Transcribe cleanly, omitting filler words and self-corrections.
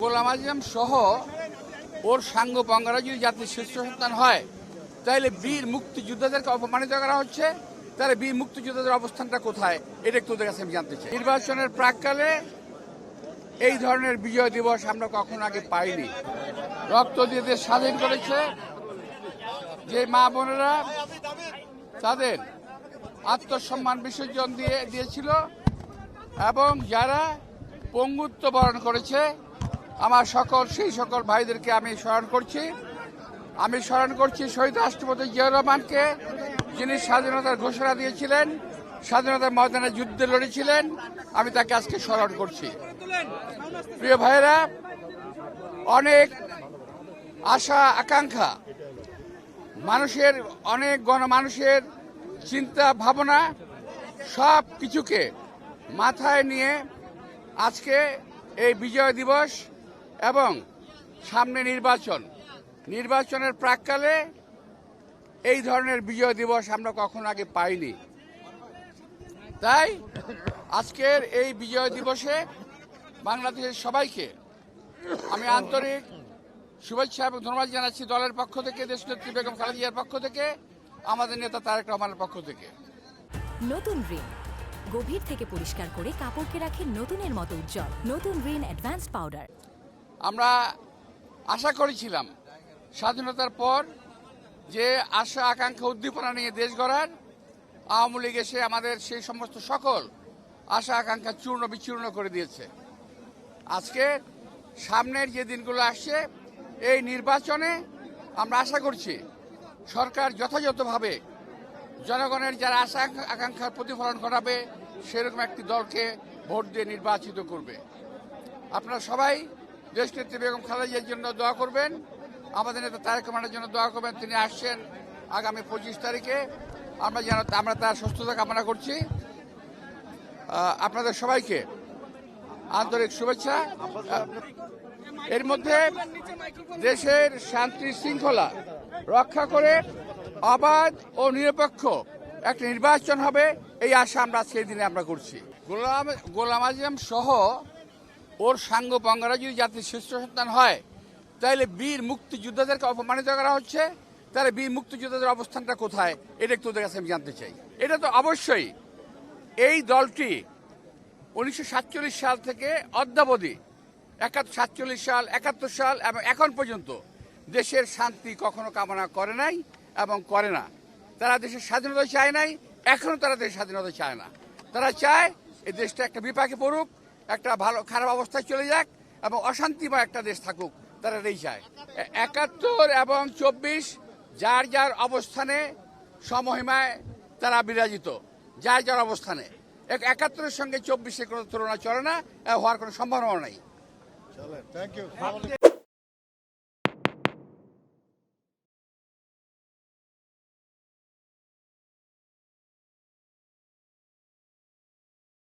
গোলাম আজম সহ ওর সাঙ্গ পাঙ্গারা যদি জাতির শীর্ষ সন্তান হয়, তাহলে বীর মুক্তিযোদ্ধাদেরকে অপমানিত করা হচ্ছে। তাহলে বীর মুক্তিযোদ্ধাদের অবস্থানটা কোথায়, এটা একটু ওদের কাছে আমি জানতে চাই। নির্বাচনের প্রাককালে এই ধরনের বিজয় দিবস আমরা কখনো আগে পাইনি। রক্ত দিয়ে দেশ স্বাধীন করেছে যে মা বোনেরা, তাদের আত্মসম্মান বিসর্জন দিয়েছিল এবং যারা পঙ্গুত্ব বরণ করেছে, আমার সেই সকল ভাইদেরকে আমি স্মরণ করছি শহীদ রাষ্ট্রপতি জিয়াউর রহমানকে, যিনি স্বাধীনতার ঘোষণা দিয়েছিলেন, স্বাধীনতার ময়দানে যুদ্ধে লড়েছিলেন। আমি তাকে আজকে স্মরণ করছি। প্রিয় ভাইয়েরা, অনেক আশা আকাঙ্ক্ষা মানুষের, অনেক গণমানুষের চিন্তা ভাবনা সব কিছুকে মাথায় নিয়ে আজকে এই বিজয় দিবস এবং সামনে নির্বাচনের প্রাককালে এই ধরনের বিজয় দিবস আমরা কখনো আগে পাইনি। তাই আজকের এই বিজয় দিবসে বাংলাদেশের সবাইকে আমি আন্তরিক শুভেচ্ছা এবং ধন্যবাদ জানাচ্ছি, দলের পক্ষ থেকে, দেশনেত্রী বেগম খালেদা জিয়ার পক্ষ থেকে, আমাদের নেতা তারেক রহমানের পক্ষ থেকে। নতুন রিন গভীর থেকে পরিষ্কার করে কাপড়কে রাখে নতুনের মতো উজ্জ্বল। নতুন রিন অ্যাডভান্সড পাউডার। আমরা আশা করেছিলাম স্বাধীনতার পর যে আশা আকাঙ্ক্ষা উদ্দীপনা নিয়ে দেশ গড়ার, আওয়ামী লীগ এসে আমাদের সেই সমস্ত সকল আশা আকাঙ্ক্ষা চূর্ণ বিচূর্ণ করে দিয়েছে। আজকে সামনের যে দিনগুলো আসছে, এই নির্বাচনে আমরা আশা করছি সরকার যথাযথভাবে জনগণের যারা আশা আকাঙ্ক্ষার প্রতিফলন ঘটাবে সেরকম একটি দলকে ভোট দিয়ে নির্বাচিত করবে। আপনারা সবাই দেশনেত্রী বেগম খালেদা জিয়ার জন্য দোয়া করবেন, আমাদের নেতা তারেক রহমানের জন্য দোয়া করবেন। তিনি আসছেন আগামী 25 তারিখে, আমরা তার সুস্থতা কামনা করছি। আপনাদের সবাইকে আন্তরিক শুভেচ্ছা। এর মধ্যে দেশের শান্তি শৃঙ্খলা রক্ষা করে অবাধ ও নিরপেক্ষ একটা নির্বাচন হবে, এই আশা আমরা সেই দিনে আমরা করছি। গোলাম আজম সহ ওর সাঙ্গ পাঙ্গারা যদি জাতির শীর্ষ সন্তান হয়, তাহলে বীর মুক্তিযোদ্ধাদেরকে অপমানিত করা হচ্ছে। তাহলে বীর মুক্তিযোদ্ধাদের অবস্থানটা কোথায়, এটা একটু ওদের কাছে আমি জানতে চাই। এটা তো অবশ্যই এই দলটি 1947 সাল থেকে অদ্যাবধি 47 সাল, 71 সাল এবং এখন পর্যন্ত দেশের শান্তি কখনো কামনা করে নাই এবং করে না। তারা দেশের স্বাধীনতা চায় নাই, এখনো তারা দেশের স্বাধীনতা চায় না। তারা চায় এই দেশটা একটা বিপাকে পড়ুক, একটা খারাপ অবস্থায় চলে যাক এবং অশান্তিময় একটা দেশ থাকুক, তারা এটাই চায়। 71 এবং 24 যার যার অবস্থানে সমহিমায় তারা বিরাজিত, যার যার অবস্থানে। 71-এর সঙ্গে 24-এর কোনো তুলনা চলে না, হওয়ার কোনো সম্ভাবনা নাই।